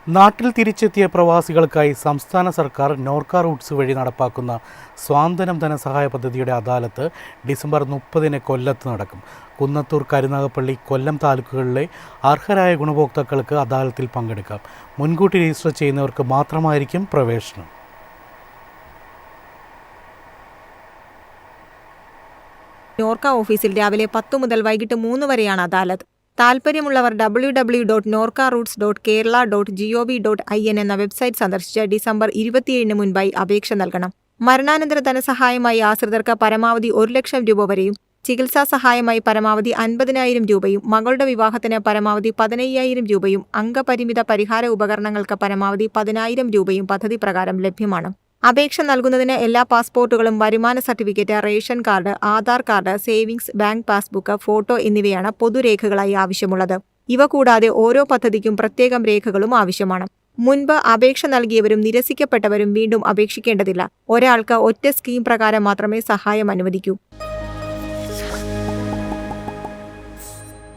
നാട്ടിൽ തിരിച്ചെത്തിയ പ്രവാസികൾക്കായി സംസ്ഥാന സർക്കാർ നോർക്ക റൂട്ട്സ് വഴി നടപ്പാക്കുന്ന സ്വാന്തനം ധനസഹായ പദ്ധതിയുടെ അദാലത്ത് ഡിസംബർ 30-ന് കൊല്ലത്ത് നടക്കും. കുന്നത്തൂർ, കരുനാഗപ്പള്ളി, കൊല്ലം താലൂക്കുകളിലെ അർഹരായ ഗുണഭോക്താക്കൾക്ക് അദാലത്തിൽ പങ്കെടുക്കാം. മുൻകൂട്ടി രജിസ്റ്റർ ചെയ്യുന്നവർക്ക് മാത്രമായിരിക്കും പ്രവേശനം. നോർക്ക ഓഫീസിൽ രാവിലെ 10 മുതൽ വൈകിട്ട് 3 വരെയാണ് അദാലത്ത്. താൽപ്പര്യമുള്ളവർ www.norcaroots.kerala.gov.in എന്ന വെബ്സൈറ്റ് സന്ദർശിച്ച് ഡിസംബർ 27-ന് മുൻപായി അപേക്ഷ നൽകണം. മരണാനന്തര ധനസഹായമായി ആശ്രിതർക്ക് പരമാവധി 1 ലക്ഷം രൂപ വരെയും, ചികിത്സാ സഹായമായി പരമാവധി 50,000 രൂപയും, മകളുടെ വിവാഹത്തിന് പരമാവധി 15,000 രൂപയും, അംഗപരിമിത പരിഹാര ഉപകരണങ്ങൾക്ക് പരമാവധി 10,000 രൂപയും പദ്ധതി പ്രകാരം ലഭ്യമാണ്. അപേക്ഷ നൽകുന്നതിന് എല്ലാ പാസ്പോർട്ടുകളും, വരുമാന certificate, ration card, Aadhaar card, savings bank passbook, photo എന്നിവയാണ് പൊതുരേഖകളായി ആവശ്യമുള്ളത്. ഇവ കൂടാതെ ഓരോ പദ്ധതിക്കും പ്രത്യേകം രേഖകളും ആവശ്യമാണ്. മുൻപ് അപേക്ഷ നൽകിയവരും നിരസിക്കപ്പെട്ടവരും വീണ്ടും അപേക്ഷിക്കേണ്ടതില്ല. ഒരാൾക്ക് ഒറ്റ സ്കീം പ്രകാരം മാത്രമേ സഹായം അനുവദിക്കൂ.